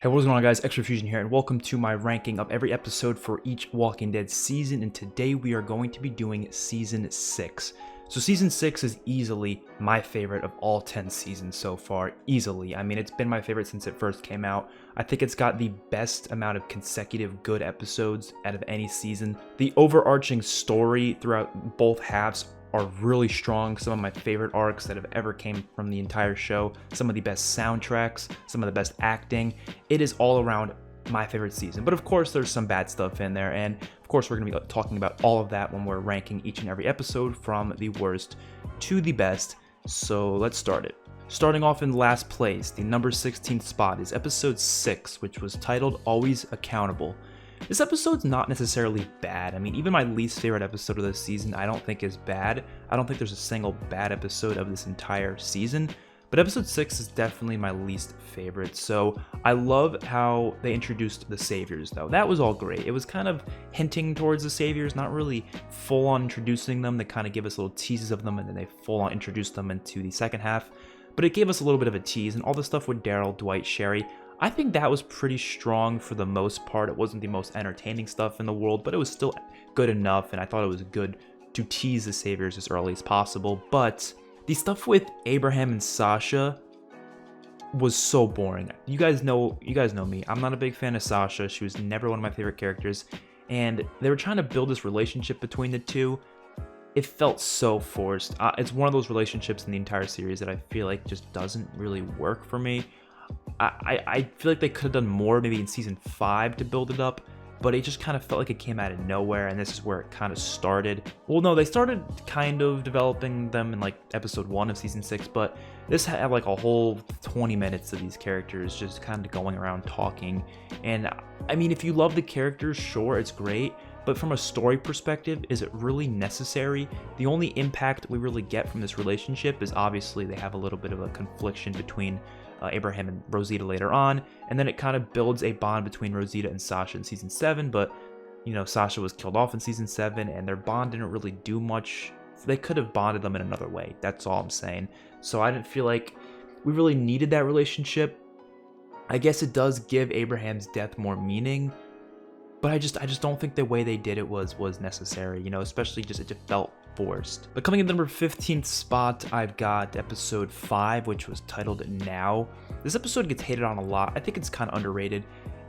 Hey, what is going on, guys? Extra Fusion here, and welcome to my ranking of every episode for each Walking Dead season. And today we are going to be doing season 6. So season 6 is easily my favorite of all 10 seasons so far. Easily. I mean, it's been my favorite since it first came out. I think it's got the best amount of consecutive good episodes out of any season. The overarching story throughout both halves are really strong. Some of my favorite arcs that have ever came from the entire show, some of the best soundtracks, some of the best acting. It is all around my favorite season. But of course, there's some bad stuff in there, and of course, we're going to be talking about all of that when we're ranking each and every episode from the worst to the best. So let's start it. Starting off in last place, the number 16th spot is episode 6, which was titled Always Accountable. This episode's not necessarily bad. I mean, even my least favorite episode of this season I don't think is bad. I don't think there's a single bad episode of this entire season, but episode 6 is definitely my least favorite. So I love how they introduced the saviors, though. That was all great. It was kind of hinting towards the saviors, not really full on introducing them. They kind of give us little teases of them, and then they full on introduce them into the second half. But it gave us a little bit of a tease, and all the stuff with Daryl, Dwight, Sherry, I think that was pretty strong for the most part. It wasn't the most entertaining stuff in the world, but it was still good enough, and I thought it was good to tease the saviors as early as possible. But the stuff with Abraham and Sasha was so boring. You guys know me. I'm not a big fan of Sasha. She was never one of my favorite characters, and they were trying to build this relationship between the two. It felt so forced. It's one of those relationships in the entire series that I feel like just doesn't really work for me. I feel like they could have done more maybe in season 5 to build it up, but it just kind of felt like it came out of nowhere, and this is where it kind of started. Well, no, they started kind of developing them in like episode 1 of season 6, but this had like a whole 20 minutes of these characters just kind of going around talking. And I mean, if you love the characters, sure, it's great, but from a story perspective, is it really necessary? The only impact we really get from this relationship is obviously they have a little bit of a confliction between Abraham and Rosita later on, and then it kind of builds a bond between Rosita and Sasha in season 7, but you know, Sasha was killed off in season 7, and their bond didn't really do much. They could have bonded them in another way, that's all I'm saying. So I didn't feel like we really needed that relationship. I guess it does give Abraham's death more meaning, but I just don't think the way they did it was necessary, you know, especially just it just felt forced. But coming in the number 15th spot, I've got episode 5, which was titled Now. This episode gets hated on a lot. I think it's kind of underrated.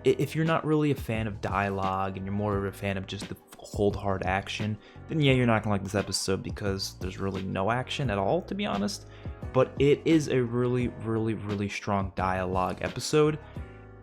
If you're not really a fan of dialogue and you're more of a fan of just the cold hard action, then yeah, you're not gonna like this episode because there's really no action at all, to be honest. But it is a really strong dialogue episode.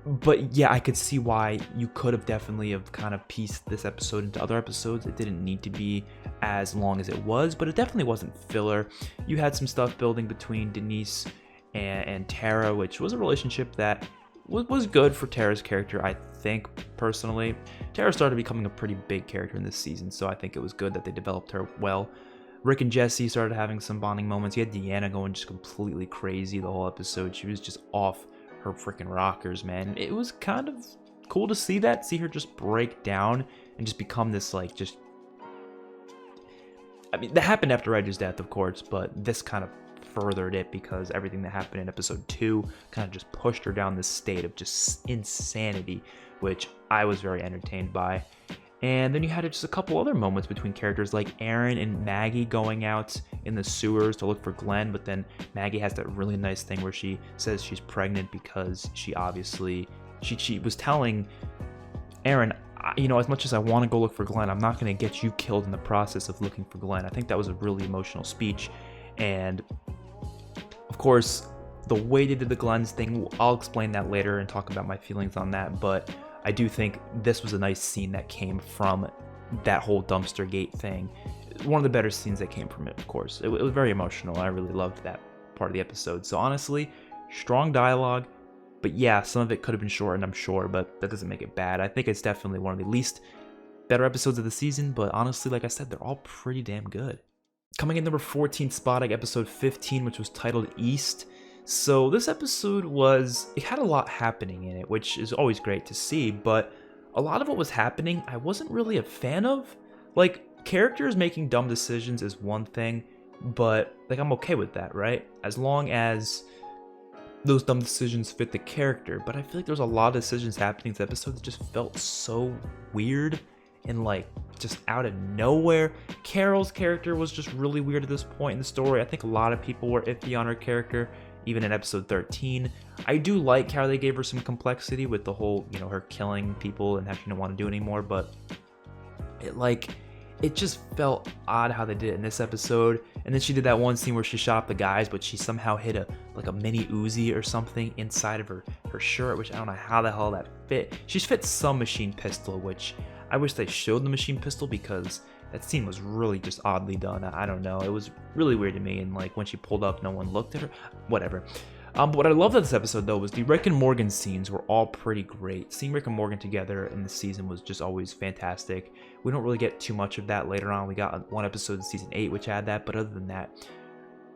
But yeah, I could see why you could have definitely have kind of pieced this episode into other episodes. It didn't need to be as long as it was, but it definitely wasn't filler. You had some stuff building between Denise and Tara, which was a relationship that was good for Tara's character, I think, personally. Tara started becoming a pretty big character in this season, so I think it was good that they developed her well. Rick and Jesse started having some bonding moments. You had Deanna going just completely crazy the whole episode. She was just off her freaking rockers, man. It was kind of cool to see her just break down and just become this like just, I mean, that happened after Reg's death, of course, but this kind of furthered it because everything that happened in episode 2 kind of just pushed her down this state of just insanity, which I was very entertained by. And then you had just a couple other moments between characters like Aaron and Maggie going out in the sewers to look for Glenn, but then Maggie has that really nice thing where she says she's pregnant because she obviously, she was telling Aaron, you know, as much as I want to go look for Glenn, I'm not going to get you killed in the process of looking for Glenn. I think that was a really emotional speech. And of course, the way they did the Glenn's thing, I'll explain that later and talk about my feelings on that, but I do think this was a nice scene that came from that whole dumpster gate thing. One of the better scenes that came from it, of course. It was very emotional. I really loved that part of the episode. So honestly, strong dialogue, but yeah, some of it could have been shortened, I'm sure, but that doesn't make it bad. I think it's definitely one of the least better episodes of the season, but honestly, like I said, they're all pretty damn good. Coming in number 14th spot, I got episode 15, which was titled East. So this episode it had a lot happening in it, which is always great to see, but a lot of what was happening I wasn't really a fan of. Like, characters making dumb decisions is one thing, but like I'm okay with that, right? As long as those dumb decisions fit the character, but I feel like there's a lot of decisions happening in this episode that just felt so weird and like just out of nowhere. Carol's character was just really weird at this point in the story. I think a lot of people were iffy on her character, even in episode 13. I do like how they gave her some complexity with the whole, her killing people and how she didn't want to do anymore, but it just felt odd how they did it in this episode. And then she did that one scene where she shot up the guys, but she somehow hid a mini Uzi or something inside of her shirt, which I don't know how the hell that fit. She's fit some machine pistol, which I wish they showed the machine pistol because that scene was really just oddly done. I don't know. It was really weird to me. And like when she pulled up, no one looked at her. Whatever. But what I loved about this episode, though, was the Rick and Morgan scenes were all pretty great. Seeing Rick and Morgan together in the season was just always fantastic. We don't really get too much of that later on. We got one episode in season 8 which had that, but other than that,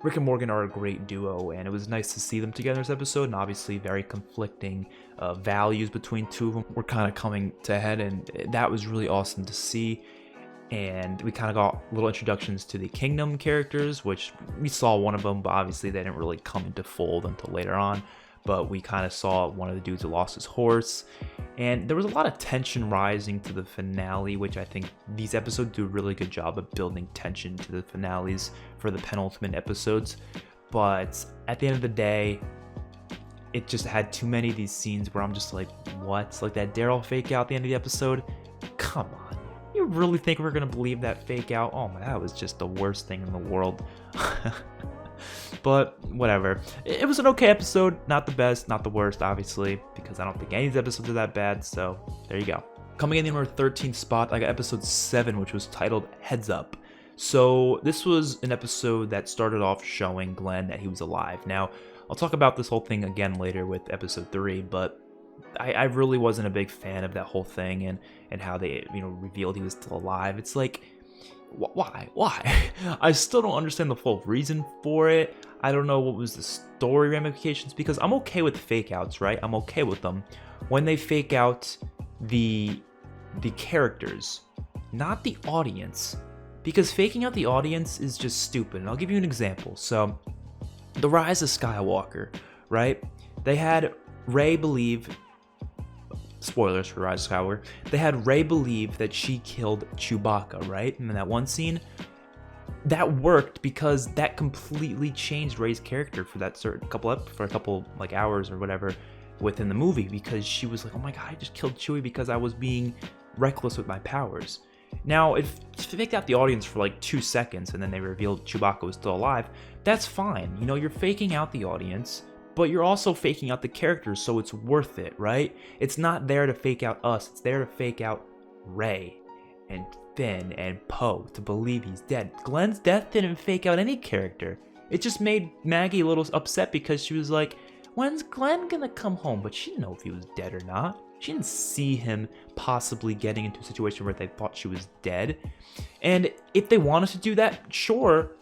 Rick and Morgan are a great duo, and it was nice to see them together in this episode, and obviously very conflicting values between two of them were kind of coming to head, and that was really awesome to see. And we kind of got little introductions to the Kingdom characters, which we saw one of them, but obviously they didn't really come into fold until later on. But we kind of saw one of the dudes who lost his horse, and there was a lot of tension rising to the finale, which I think these episodes do a really good job of building tension to the finales for the penultimate episodes. But at the end of the day, it just had too many of these scenes where I'm just like, what? Like that Daryl fake out at the end of the episode? Come on. You really think we're gonna believe that fake out? Oh my, that was just the worst thing in the world. But whatever. It was an okay episode. Not the best, not the worst, obviously, because I don't think any of these episodes are that bad. So there you go. Coming in the number 13 spot, I got episode 7, which was titled Heads Up. So this was an episode that started off showing Glenn that he was alive. Now, I'll talk about this whole thing again later with episode 3, but I really wasn't a big fan of that whole thing and how they revealed he was still alive. It's like, why? I still don't understand the full reason for it. I don't know what was the story ramifications, because I'm okay with fake outs, right? I'm okay with them when they fake out the characters, not the audience, because faking out the audience is just stupid. And I'll give you an example. So the Rise of Skywalker, right? They had Rey believe, spoilers for Rise of Skywalker, they had Rey believe that she killed Chewbacca, right? And in that one scene, that worked because that completely changed Rey's character for that certain for a couple like hours or whatever within the movie, because she was like, oh my god, I just killed Chewie because I was being reckless with my powers. Now, if you faked out the audience for like 2 seconds and then they revealed Chewbacca was still alive, that's fine. You're faking out the audience, but you're also faking out the characters, so it's worth it, right? It's not there to fake out us, it's there to fake out Rey and Finn and Poe to believe he's dead. Glenn's death didn't fake out any character. It just made Maggie a little upset because she was like, when's Glenn gonna come home? But she didn't know if he was dead or not. She didn't see him possibly getting into a situation where they thought she was dead. And if they want us to do that, sure,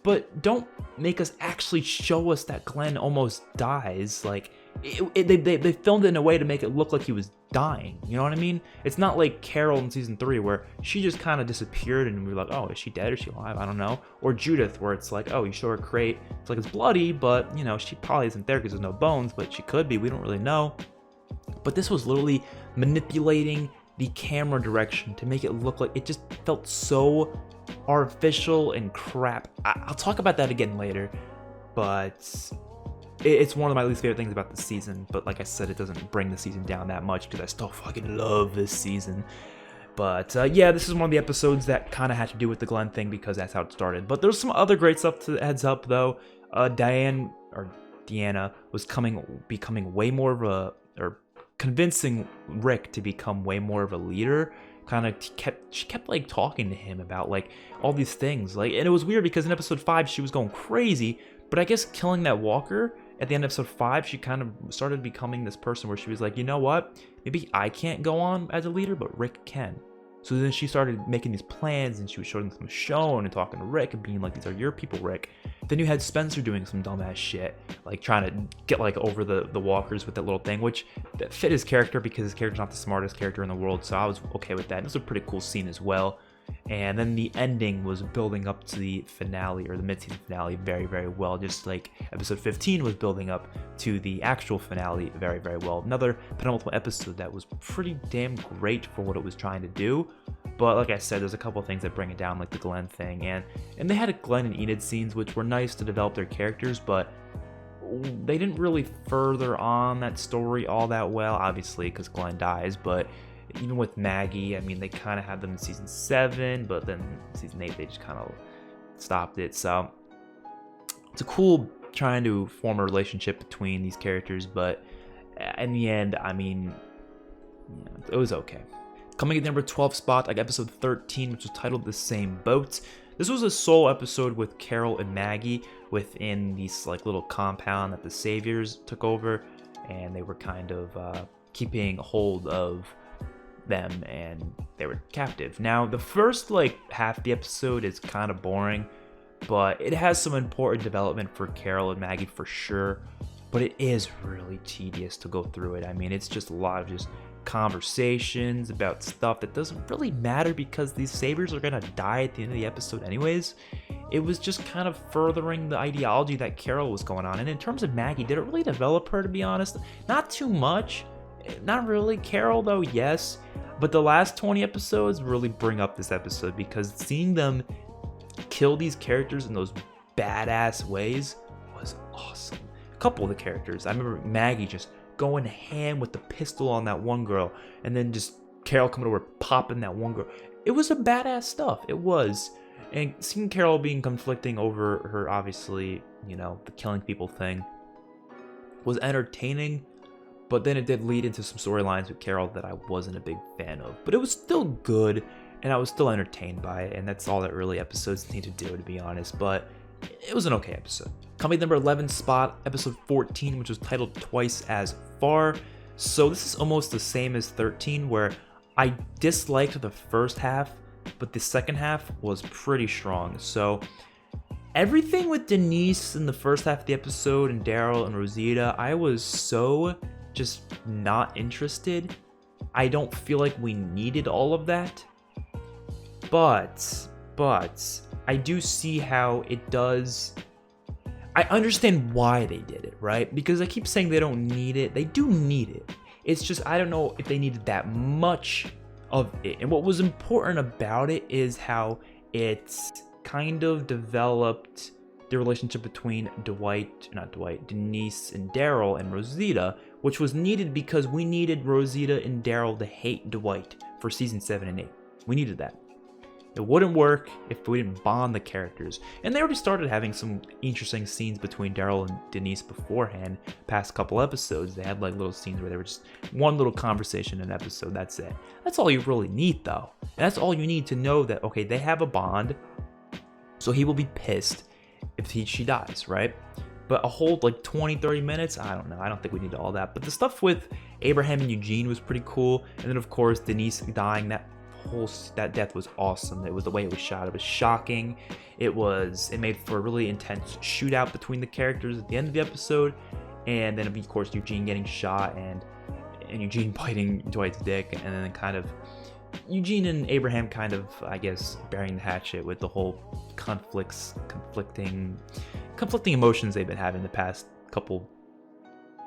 but don't make us actually show us that Glenn almost dies. Like, they filmed it in a way to make it look like he was dying. You know what I mean? It's not like Carol in season 3 where she just kind of disappeared and we were like, oh, is she dead? Is she alive? I don't know. Or Judith, where it's like, oh, you show her crate, it's like it's bloody, but she probably isn't there because there's no bones, but she could be. We don't really know. But this was literally manipulating the camera direction to make it look like, it just felt so artificial and crap. I'll talk about that again later, but it's one of my least favorite things about the season. But like I said, it doesn't bring the season down that much because I still fucking love this season. But yeah, this is one of the episodes that kind of had to do with the Glenn thing because that's how it started. But there's some other great stuff to Heads Up though. Deanna was becoming way more of a, or convincing Rick to become way more of a leader. She kept like talking to him about like all these things, like, and it was weird because in episode 5 she was going crazy, but I guess killing that walker at the end of episode 5, she kind of started becoming this person where she was like, you know what, maybe I can't go on as a leader, but Rick can. So then she started making these plans and she was showing them Michonne and talking to Rick and being like, these are your people, Rick. Then you had Spencer doing some dumbass shit, like trying to get like over the walkers with that little thing, which that fit his character because his character's not the smartest character in the world, so I was okay with that. And it was a pretty cool scene as well. And then the ending was building up to the finale, or the mid-season finale, very, very well. Just like episode 15 was building up to the actual finale very, very well. Another penultimate episode that was pretty damn great for what it was trying to do. But like I said, there's a couple of things that bring it down, like the Glenn thing. And they had Glenn and Enid scenes, which were nice to develop their characters, but they didn't really further on that story all that well, obviously, because Glenn dies. But even with Maggie, I mean, they kind of had them in season 7, but then season 8, they just kind of stopped it. So it's a cool trying to form a relationship between these characters, but in the end, I mean, it was okay. Coming in number 12 spot, I got episode 13, which was titled The Same Boat. This was a solo episode with Carol and Maggie within this like little compound that the Saviors took over, and they were kind of keeping hold of them, and they were captive. Now, the first like half the episode is kind of boring, but it has some important development for Carol and Maggie for sure, but it is really tedious to go through it. I mean, it's just a lot of just conversations about stuff that doesn't really matter because these Saviors are gonna die at the end of the episode anyways. It was just kind of furthering the ideology that Carol was going on. And in terms of Maggie, did it really develop her, to be honest? Not too much. Not really. Carol, though, yes. But the last 20 episodes really bring up this episode, because seeing them kill these characters in those badass ways was awesome. A couple of the characters, I remember Maggie just going ham with the pistol on that one girl, and then just Carol coming over popping that one girl. It was some badass stuff. It was. And seeing Carol being conflicting over her, obviously, you know, the killing people thing was entertaining, but then it did lead into some storylines with Carol that I wasn't a big fan of. But it was still good, and I was still entertained by it, and that's all that really episodes need to do, to be honest. But it was an okay episode. Coming number 11 spot, episode 14, which was titled Twice as Far. So this is almost the same as 13, where I disliked the first half, but the second half was pretty strong. So everything with Denise in the first half of the episode and Daryl and Rosita, I was so just not interested. I don't feel like we needed all of that. But I do see how it does. I understand why they did it, right? Because I keep saying they don't need it. They do need it. It's just, I don't know if they needed that much of it. And what was important about it is how it's kind of developed the relationship between Denise and Daryl and Rosita, which was needed because we needed Rosita and Daryl to hate Dwight for season 7 and 8. We needed that. It wouldn't work if we didn't bond the characters. And they already started having some interesting scenes between Daryl and Denise beforehand. Past couple episodes, they had like little scenes where they were just one little conversation in an episode. That's it. That's all you really need, though. And that's all you need to know that, okay, they have a bond, so he will be pissed if she dies, right? But a whole like 20-30 minutes, I don't know. I don't think we need all that. But the stuff with Abraham and Eugene was pretty cool. And then of course Denise dying, that death was awesome. It was the way it was shot. It was shocking. It made for a really intense shootout between the characters at the end of the episode. And then of course Eugene getting shot and Eugene biting Dwight's dick, and then kind of Eugene and Abraham kind of, I guess, burying the hatchet with the whole conflicting emotions they've been having the past couple,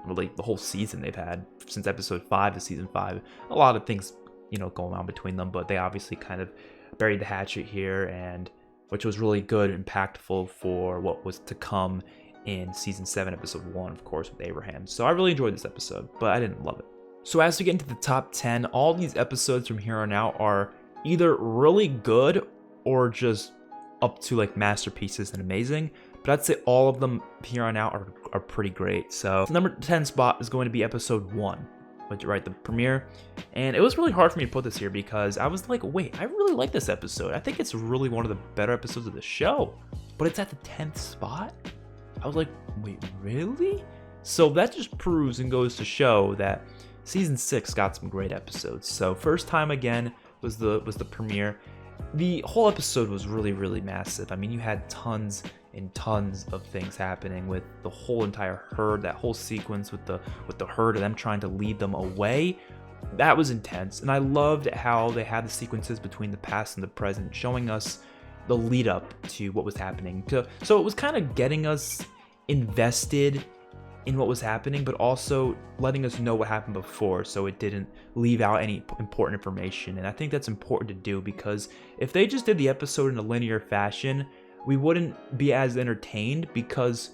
really the whole season they've had since episode 5 to season 5. A lot of things, you know, going on between them, but they obviously kind of buried the hatchet here, and which was really good and impactful for what was to come in season 7, episode 1, of course, with Abraham. So I really enjoyed this episode, but I didn't love it. So as we get into the top 10, all these episodes from here on out are either really good or just up to like masterpieces and amazing. But I'd say all of them here on out are pretty great. So the number 10 spot is going to be episode 1, the premiere. And it was really hard for me to put this here because I was like, wait, I really like this episode. I think it's really one of the better episodes of the show. But it's at the 10th spot? I was like, wait, really? So that just proves and goes to show that season 6 got some great episodes. So First Time Again was the premiere. The whole episode was really, really massive. I mean, you had tons and tons of things happening with the whole entire herd. That whole sequence with the herd and them trying to lead them away that was intense. And I loved how they had the sequences between the past and the present, showing us the lead up to what was happening. So it was kind of getting us invested in what was happening, but also letting us know what happened before, so it didn't leave out any important information. And I think that's important to do, because if they just did the episode in a linear fashion, we wouldn't be as entertained, because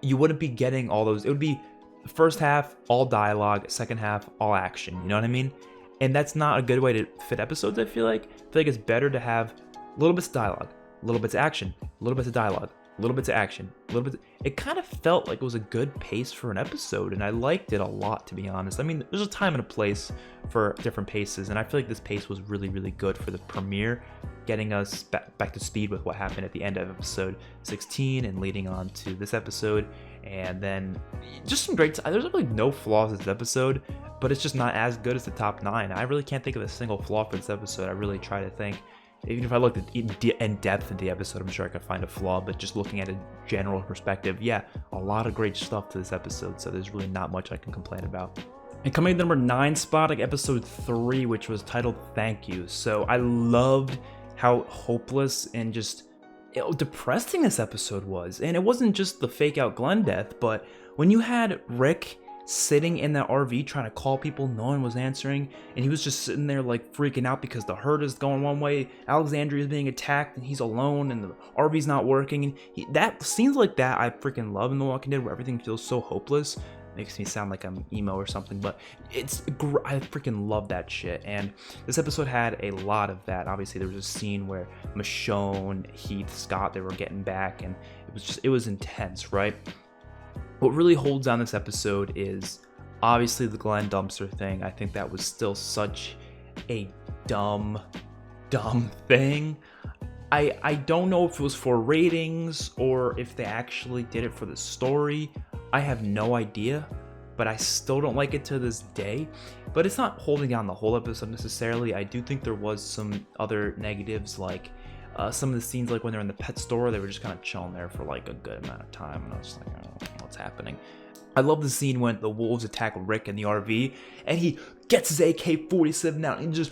you wouldn't be getting all those. It would be the first half all dialogue, second half all action. You know what I mean? And that's not a good way to fit episodes. I feel like it's better to have little bits of dialogue, little bits of action, little bits of dialogue, little bits of action, little bit. It kind of felt like it was a good pace for an episode, and I liked it a lot, to be honest. I mean, there's a time and a place for different paces, and I feel like this pace was really, really good for the premiere, getting us back to speed with what happened at the end of episode 16 and leading on to this episode. And then just some great. There's really no flaws in this episode, but it's just not as good as the top 9. I really can't think of a single flaw for this episode. I really try to think. Even if I looked at in depth into the episode, I'm sure I could find a flaw, but just looking at a general perspective, yeah, a lot of great stuff to this episode, so there's really not much I can complain about. And coming to the number 9 spot, like episode 3, which was titled Thank You. So I loved how hopeless and just depressing this episode was. And it wasn't just the fake out Glenn death, but when you had Rick sitting in that RV trying to call people, no one was answering, and he was just sitting there like freaking out because the herd is going one way, Alexandria is being attacked, and he's alone, and the RV's not working. And that scenes like that I freaking love in The Walking Dead, where everything feels so hopeless. Makes me sound like I'm emo or something, but I freaking love that shit. And this episode had a lot of that. Obviously, there was a scene where Michonne, Heath, Scott, they were getting back, and it was intense, right? What really holds on this episode is obviously the Glenn dumpster thing. I think that was still such a dumb thing. I don't know if it was for ratings or if they actually did it for the story. I have no idea, but I still don't like it to this day. But it's not holding down the whole episode necessarily. I do think there was some other negatives, like some of the scenes, like when they're in the pet store, they were just kind of chilling there for like a good amount of time, and I was just like, I don't know what's happening. I love the scene when the wolves attack Rick in the RV, and he gets his AK-47 out and just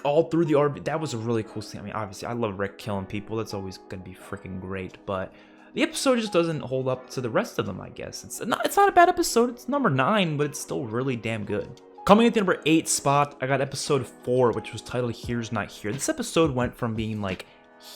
all through the RV. That was a really cool scene. I mean, obviously, I love Rick killing people. That's always gonna be freaking great, but the episode just doesn't hold up to the rest of them, I guess. It's not a bad episode. It's number 9, but it's still really damn good. Coming at the number 8 spot, I got episode 4, which was titled Here's Not Here. This episode went from being like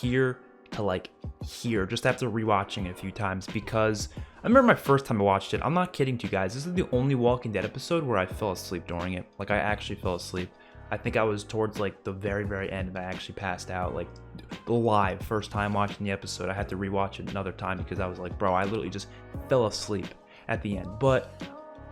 here to like here, just after rewatching it a few times, because I remember my first time I watched it. I'm not kidding to you guys. This is the only Walking Dead episode where I fell asleep during it. Like, I actually fell asleep. I think I was towards like the very, very end, and I actually passed out. Like, live, first time watching the episode. I had to rewatch it another time because I was like, bro, I literally just fell asleep at the end. But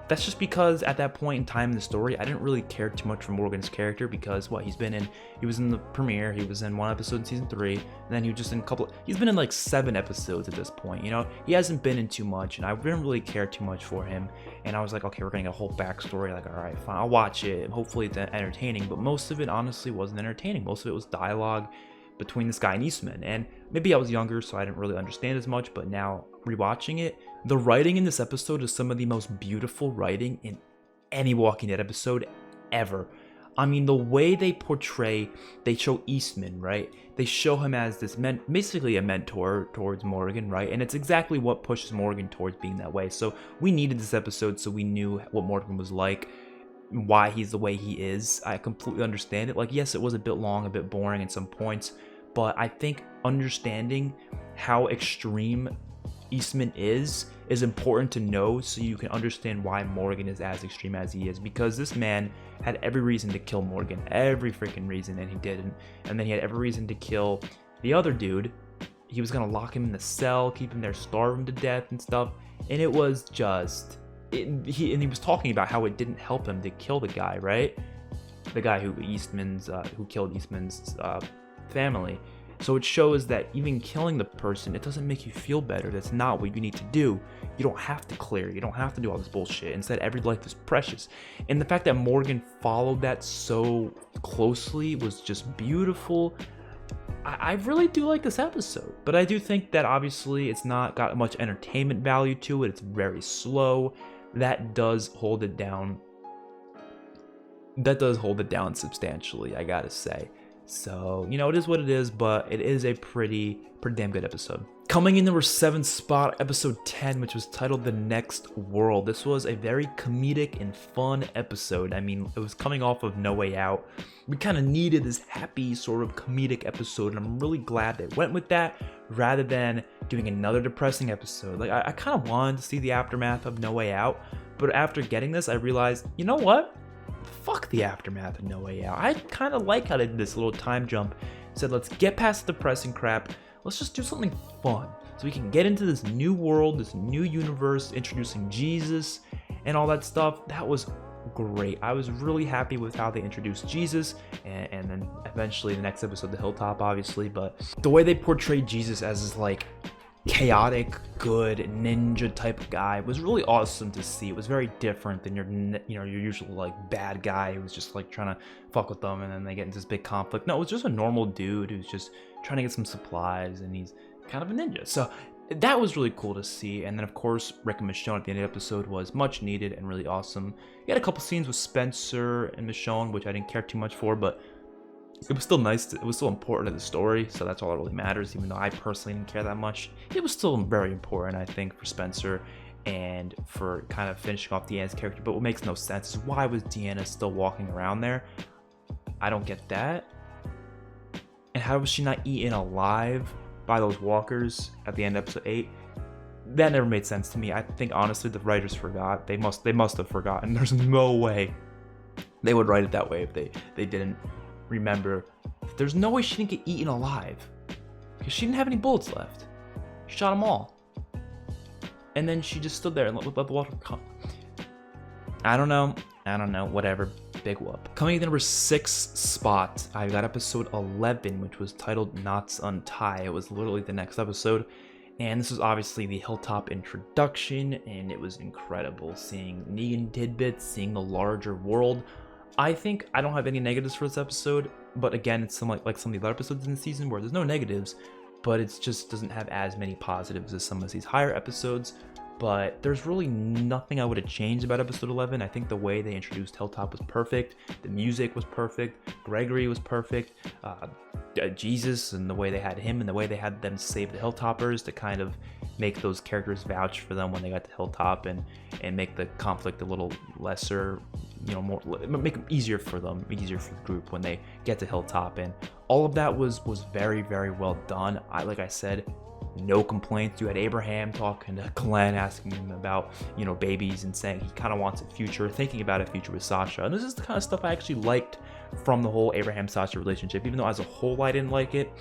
that's just because at that point in time in the story, I didn't really care too much for Morgan's character, because he was in the premiere, he was in 1 episode in season 3, and then he was just in he's been in like 7 episodes at this point, you know? He hasn't been in too much, and I didn't really care too much for him, and I was like, okay, we're getting a whole backstory, like, all right, fine, I'll watch it, and hopefully it's entertaining, but most of it honestly wasn't entertaining. Most of it was dialogue between this guy and Eastman, and maybe I was younger, so I didn't really understand as much, but now rewatching it, the writing in this episode is some of the most beautiful writing in any Walking Dead episode ever. I mean, the way they show Eastman, right? They show him as this basically a mentor towards Morgan, right? And it's exactly what pushes Morgan towards being that way. So we needed this episode so we knew what Morgan was like, why he's the way he is. I completely understand it. Like, yes, it was a bit long, a bit boring at some points, but I think understanding how extreme Eastman is important to know, so you can understand why Morgan is as extreme as he is, because this man had every reason to kill Morgan, every freaking reason, and he didn't. And then he had every reason to kill the other dude. He was gonna lock him in the cell, keep him there, starve him to death and stuff, and it was just he was talking about how it didn't help him to kill the guy, right? The guy who killed Eastman's family. So it shows that even killing the person, it doesn't make you feel better. That's not what you need to do. You don't have to clear. You don't have to do all this bullshit. Instead, every life is precious. And the fact that Morgan followed that so closely was just beautiful. I really do like this episode. But I do think that obviously it's not got much entertainment value to it. It's very slow. That does hold it down that does hold it down substantially, I gotta say. So, it is what it is, but it is a pretty damn good episode. Coming in number 7 spot, episode 10, which was titled The Next World. This was a very comedic and fun episode. I mean, it was coming off of No Way Out. We kind of needed this happy sort of comedic episode, and I'm really glad they went with that rather than doing another depressing episode. Like, I kind of wanted to see the aftermath of No Way Out, but after getting this, I realized, you know what? Fuck the aftermath of No Way Out. I kind of like how they did this little time jump. Said, let's get past the depressing crap. Let's just do something fun so we can get into this new world, this new universe, introducing Jesus and all that stuff. That was great. I was really happy with how they introduced Jesus and then eventually the next episode, the Hilltop, obviously. But the way they portrayed Jesus as this like chaotic, good ninja type of guy was really awesome to see. It was very different than your usual like bad guy who's just like trying to fuck with them and then they get into this big conflict. No, it was just a normal dude who's just trying to get some supplies and he's kind of a ninja. So that was really cool to see. And then of course Rick and Michonne at the end of the episode was much needed and really awesome. You had a couple scenes with Spencer and Michonne, which I didn't care too much for, but it was still nice. It was still important to the story, so that's all that really matters. Even though I personally didn't care that much, it was still very important, I think, for Spencer and for kind of finishing off Deanna's character. But what makes no sense is why was Deanna still walking around there? I don't get that. And how was she not eaten alive by those walkers at the end of episode 8? That never made sense to me. I think honestly the writers forgot. They must have forgotten. There's no way they would write it that way if they didn't remember. There's no way she didn't get eaten alive because she didn't have any bullets left. She shot them all, and then she just stood there and let the water come. I don't know. Whatever. Big whoop. Coming in the number 6 spot, I got episode 11, which was titled Knots Untie. It was literally the next episode, and this was obviously the Hilltop introduction, and it was incredible seeing Negan tidbits, seeing the larger world. I think I don't have any negatives for this episode, but again, it's like some of the other episodes in the season where there's no negatives, but it just doesn't have as many positives as some of these higher episodes. But there's really nothing I would have changed about episode 11. I think the way they introduced Hilltop was perfect. The music was perfect. Gregory was perfect. Jesus and the way they had him and the way they had them save the Hilltoppers to kind of make those characters vouch for them when they got to Hilltop and make the conflict a little lesser, more, make it easier for them, easier for the group when they get to Hilltop. And all of that was very, very well done. Like I said, no complaints. You had Abraham talking to Glenn, asking him about, babies and saying he kind of wants a future, thinking about a future with Sasha. And this is the kind of stuff I actually liked from the whole Abraham-Sasha relationship. Even though as a whole I didn't like it,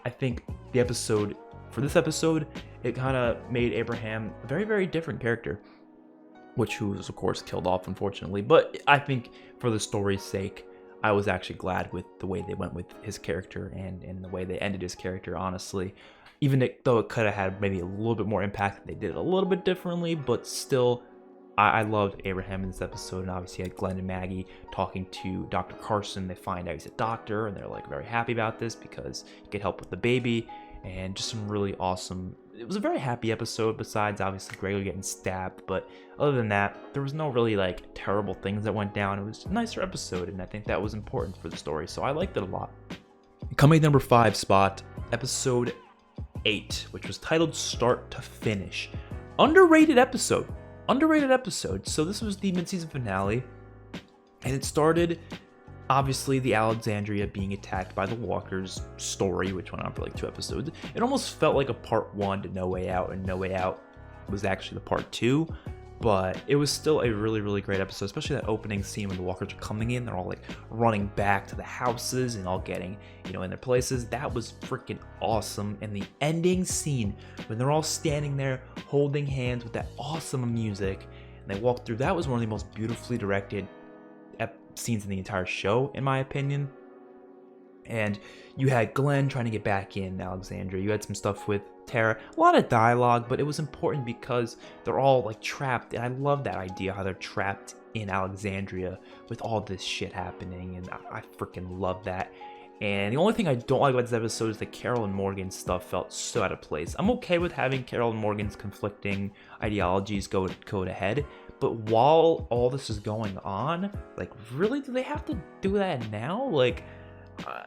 I think for this episode, it kind of made Abraham a very, very different character, who was, of course, killed off, unfortunately. But I think for the story's sake, I was actually glad with the way they went with his character and the way they ended his character, honestly. Even though it could have had maybe a little bit more impact, they did it a little bit differently, but still, I loved Abraham in this episode. And obviously, you had Glenn and Maggie talking to Dr. Carson. They find out he's a doctor, and they're like very happy about this because he could help with the baby, and just some really awesome. It was a very happy episode, besides obviously Gregory getting stabbed. But other than that, there was no really like terrible things that went down. It was a nicer episode, and I think that was important for the story, so I liked it a lot. Coming number 5 spot, episode 8, which was titled Start to Finish. Underrated episode. So this was the mid-season finale, and it started, obviously, the Alexandria being attacked by the Walkers story, which went on for like 2 episodes. It almost felt like a part 1 to No Way Out, and No Way Out was actually the part 2. But it was still a really, really great episode, especially that opening scene when the Walkers are coming in. They're all like running back to the houses and all getting, in their places. That was freaking awesome. And the ending scene when they're all standing there holding hands with that awesome music and they walk through, that was one of the most beautifully directed scenes in the entire show, in my opinion. And you had Glenn trying to get back in Alexandria. You had some stuff with Tara, a lot of dialogue, but it was important because they're all like trapped, and I love that idea, how they're trapped in Alexandria with all this shit happening, and I freaking love that. And the only thing I don't like about this episode is that Carol and Morgan's stuff felt so out of place. I'm okay with having Carol and Morgan's conflicting ideologies go to head, But while all this is going on, like, really, do they have to do that now? Like,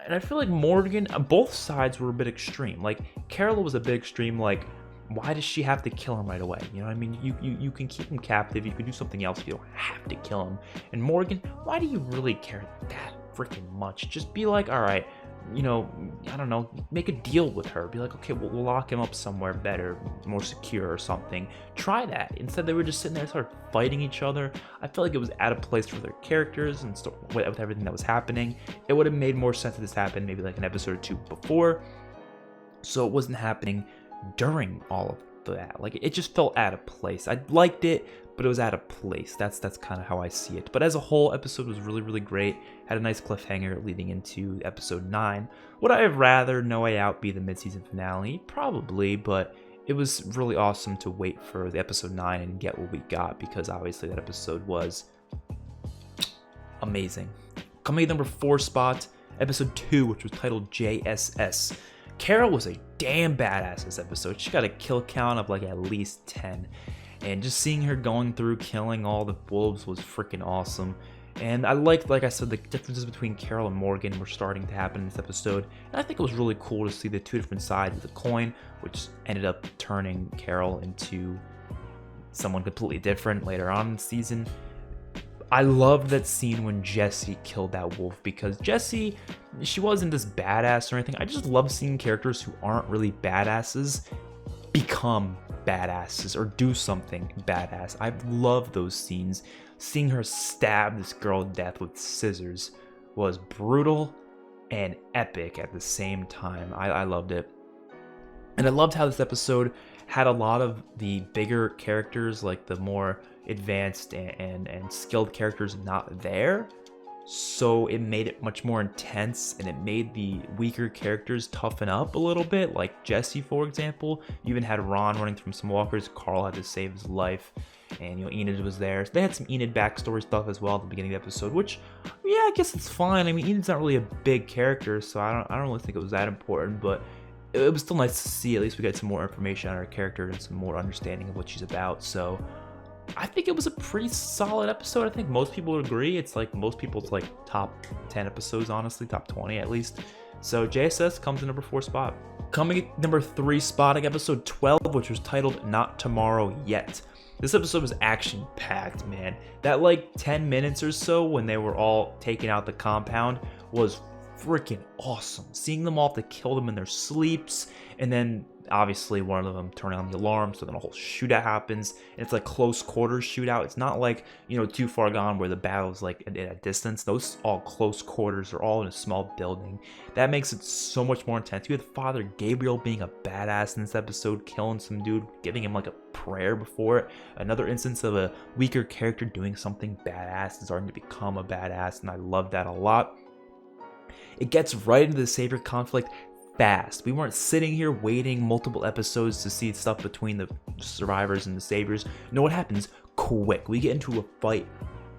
and I feel like Morgan, both sides were a bit extreme. Like, Carol was a bit extreme, like, why does she have to kill him right away? You know what I mean? You can keep him captive, you can do something else, you don't have to kill him. And Morgan, why do you really care that freaking much? Just be like, all right, you know, I don't know, make a deal with her. Be like, okay, we'll lock him up somewhere better, more secure or something. Try that. Instead, they were just sitting there and started fighting each other. I felt like it was out of place for their characters and with everything that was happening. It would have made more sense if this happened maybe like an episode or two before. So it wasn't happening during all of that. Like, it just felt out of place. I liked it, but it was out of place. That's kind of how I see it. But as a whole, episode was really, really great. Had a nice cliffhanger leading into episode 9. Would I have rather No Way Out be the mid-season finale? Probably, but it was really awesome to wait for the episode 9 and get what we got, because obviously that episode was amazing. Coming at number 4 spot, episode 2, which was titled JSS. Carol was a damn badass this episode. She got a kill count of like at least 10. And just seeing her going through killing all the wolves was freaking awesome. And I liked, like I said, the differences between Carol and Morgan were starting to happen in this episode. And I think it was really cool to see the two different sides of the coin, which ended up turning Carol into someone completely different later on in the season. I loved that scene when Jessie killed that wolf, because Jessie, she wasn't this badass or anything. I just love seeing characters who aren't really badasses become badasses or do something badass. I love those scenes. Seeing her stab this girl to death with scissors was brutal and epic at the same time. I loved it. And I loved how this episode had a lot of the bigger characters, like the more advanced and skilled characters, not there. So it made it much more intense, and it made the weaker characters toughen up a little bit, like Jessie, for example. You even had Ron running from some walkers. Carl had to save his life, and Enid was there. So they had some Enid backstory stuff as well at the beginning of the episode, which, yeah, I guess it's fine. I mean, Enid's not really a big character, so I don't really think it was that important, but it was still nice to see. At least we got some more information on her character and some more understanding of what she's about. So I think it was a pretty solid episode. I think most people would agree. It's like most people's like top 10 episodes, honestly, top 20 at least. So JSS comes in number 4 spot. Coming at number 3 spot, episode 12, which was titled Not Tomorrow Yet. This episode was action packed, man. That like 10 minutes or so when they were all taking out the compound was freaking awesome. Seeing them all have to kill them in their sleeps, and then obviously one of them turning on the alarm, so then a whole shootout happens, and it's like close quarters shootout. It's not like, Too Far Gone where the battle's like at a distance. Those all close quarters are all in a small building. That makes it so much more intense. You had Father Gabriel being a badass in this episode, killing some dude, giving him like a prayer before it. Another instance of a weaker character doing something badass and starting to become a badass, and I love that a lot. It gets right into the Savior conflict fast. We weren't sitting here waiting multiple episodes to see stuff between the survivors and the saviors. No, what happens quick. We get into a fight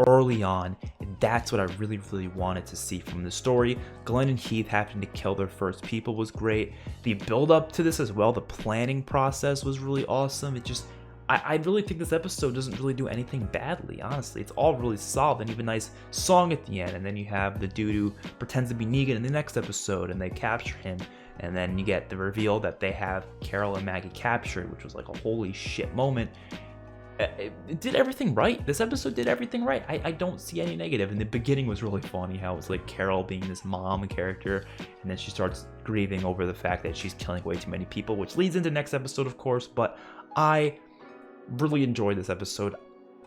early on, and that's what I really, really wanted to see from the story. Glenn and Heath having to kill their first people was great. The build up to this as well, the planning process was really awesome. I really think this episode doesn't really do anything badly, honestly. It's all really solid, and even a nice song at the end. And then you have the dude who pretends to be Negan in the next episode, and they capture him. And then you get the reveal that they have Carol and Maggie captured, which was like a holy shit moment. It did everything right. This episode did everything right. I don't see any negative. And the beginning was really funny, how it's like Carol being this mom character, and then she starts grieving over the fact that she's killing way too many people, which leads into next episode, of course. But I really enjoyed this episode.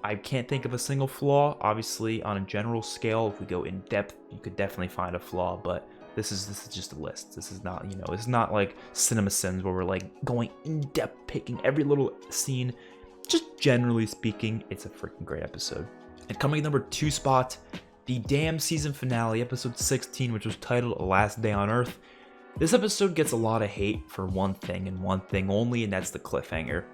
I can't think of a single flaw. Obviously, on a general scale, if we go in depth, you could definitely find a flaw, but this is just a list. This is not, it's not like Cinema Sins where we're like going in depth, picking every little scene. Just generally speaking, it's a freaking great episode. And coming in number 2 spot, the damn season finale, episode 16, which was titled Last Day on Earth. This episode gets a lot of hate for one thing and one thing only, and that's the cliffhanger.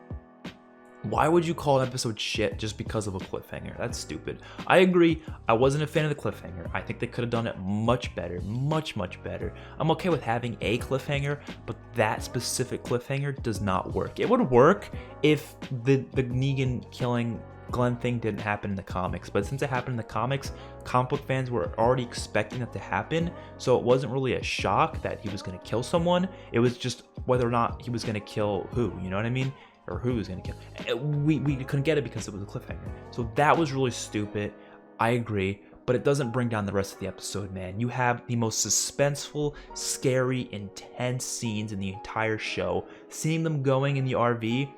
Why would you call an episode shit just because of a cliffhanger? That's stupid. I agree, I wasn't a fan of the cliffhanger. I think they could have done it much better, much better. I'm okay with having a cliffhanger, but that specific cliffhanger does not work. It would work if the Negan killing Glenn thing didn't happen in the comics, but since it happened in the comics, comic book fans were already expecting that to happen, so it wasn't really a shock that he was going to kill someone. It was just whether or not he was going to kill who, you know what I mean? Or who was going to kill. We couldn't get it because it was a cliffhanger. So that was really stupid. I agree, but it doesn't bring down the rest of the episode, man. You have the most suspenseful, scary, intense scenes in the entire show. Seeing them going in the RV,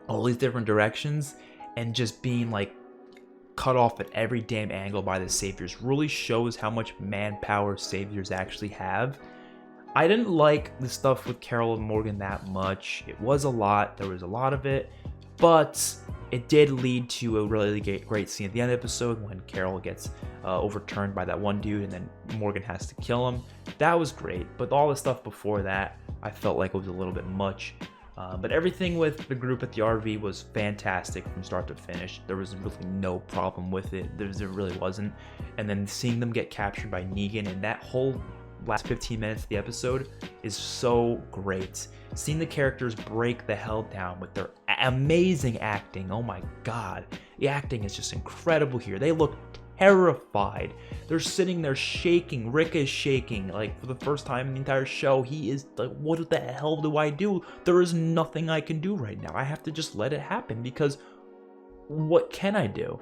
all these different directions, and just being like cut off at every damn angle by the saviors really shows how much manpower saviors actually have. I didn't like the stuff with Carol and Morgan that much. It was a lot. There was a lot of it, but it did lead to a really great scene at the end of the episode when Carol gets overturned by that one dude and then Morgan has to kill him. That was great, but all the stuff before that, I felt like it was a little bit much. But everything with the group at the RV was fantastic from start to finish. There was really no problem with it. There really wasn't. And then seeing them get captured by Negan and that whole last 15 minutes of the episode is so great. Seeing the characters break the hell down with their amazing acting. Oh my god. The acting is just incredible here. They look terrified. They're sitting there shaking. Rick is shaking like for the first time in the entire show. He is like, what the hell do I do? There is nothing I can do right now. I have to just let it happen because what can I do?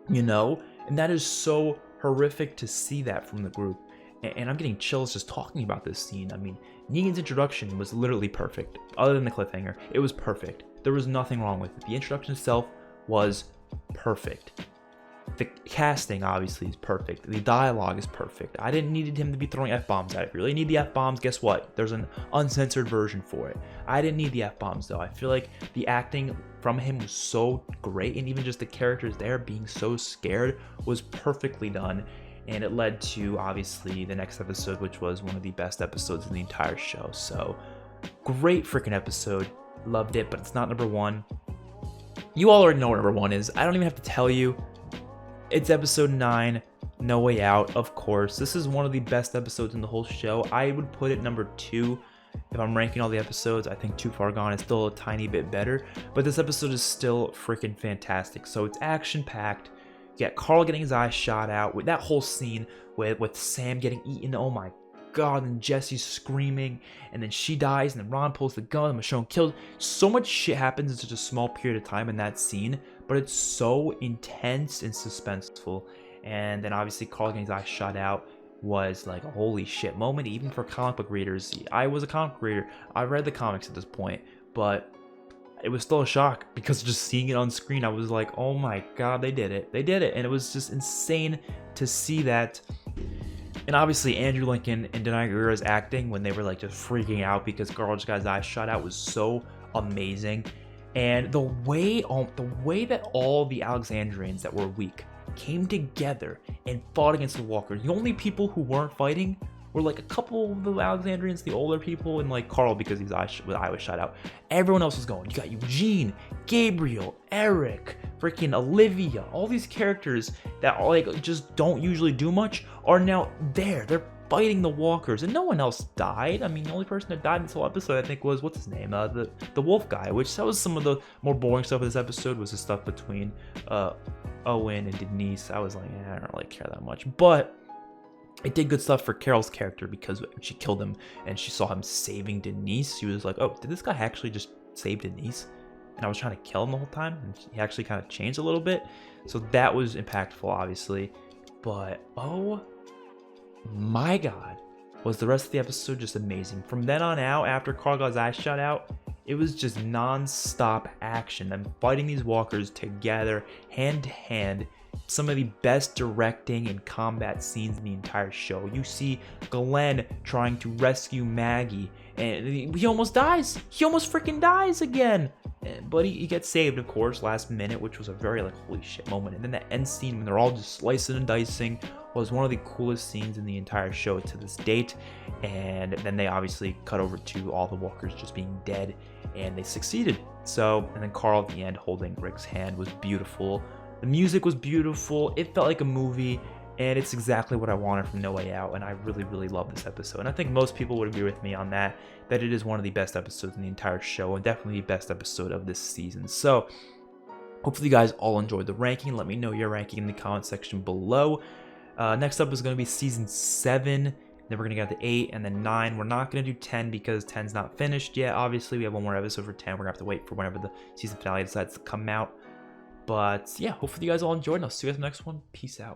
You know? And that is so horrific to see that from the group. And I'm getting chills just talking about this scene. I mean, Negan's introduction was literally perfect. Other than the cliffhanger, it was perfect. There was nothing wrong with it. The introduction itself was perfect. The casting, obviously, is perfect. The dialogue is perfect. I didn't need him to be throwing F-bombs at it. If you really need the F-bombs, guess what? There's an uncensored version for it. I didn't need the F-bombs, though. I feel like the acting from him was so great, and even just the characters there being so scared was perfectly done. And it led to, obviously, the next episode, which was one of the best episodes in the entire show. So, great freaking episode. Loved it, but it's not number one. You all already know what number one is. I don't even have to tell you. It's episode 9, No Way Out, of course. This is one of the best episodes in the whole show. I would put it number 2 if I'm ranking all the episodes. I think Too Far Gone is still a tiny bit better, but this episode is still freaking fantastic. So it's action-packed. You got Carl getting his eyes shot out, with that whole scene with Sam getting eaten. Oh my god, and Jesse's screaming, and then she dies, and then Ron pulls the gun, and Michonne kills. So much shit happens in such a small period of time in that scene, but it's so intense and suspenseful. And then obviously Carl getting his eyes shot out was like a holy shit moment, even for comic book readers. I was a comic book reader. I read the comics at this point, but it was still a shock because just seeing it on screen, I was like, oh my god, they did it. They did it. And it was just insane to see that. And obviously Andrew Lincoln and Denai Guerrero's acting when they were like just freaking out because Carl just got his eyes shot out was so amazing. And the way that all the Alexandrians that were weak came together and fought against the Walkers. The only people who weren't fighting were like a couple of the Alexandrians, the older people, and like Carl because his eye was shot out. Everyone else was going. You got Eugene, Gabriel, Eric, freaking Olivia. All these characters that like just don't usually do much are now there. They're fighting the Walkers, and no one else died. I mean, the only person that died in this whole episode, I think, was what's his name, the wolf guy. Which that was some of the more boring stuff of this episode. Was the stuff between Owen and Denise. I was like, I don't really care that much, but it did good stuff for Carol's character because she killed him and she saw him saving Denise. She was like, oh, did this guy actually just save Denise? And I was trying to kill him the whole time. And he actually kind of changed a little bit. So that was impactful, obviously. But, oh my god, was the rest of the episode just amazing. From then on out, after Carl got his eyes shot out, it was just non-stop action. Them fighting these walkers together, hand to hand. Some of the best directing and combat scenes in the entire show. You see Glenn trying to rescue Maggie, and he almost dies. He almost freaking dies again. But he gets saved, of course, last minute, which was a very like holy shit moment. And then that end scene when they're all just slicing and dicing was one of the coolest scenes in the entire show to this date. And then they obviously cut over to all the walkers just being dead, and they succeeded. So, and then Carl at the end holding Rick's hand was beautiful. The music was beautiful. It felt like a movie, and it's exactly what I wanted from No Way Out, and I really, really love this episode. And I think most people would agree with me on that it is one of the best episodes in the entire show, and definitely the best episode of this season. So, Hopefully you guys all enjoyed the ranking. Let me know your ranking in the comment section below. Next up is going to be season 7. Then we're going to get to 8 and then 9. We're not going to do 10 because 10's not finished yet. Obviously, we have one more episode for 10. We're going to have to wait for whenever the season finale decides to come out. But yeah, hopefully you guys all enjoyed, and I'll see you guys in the next one. Peace out.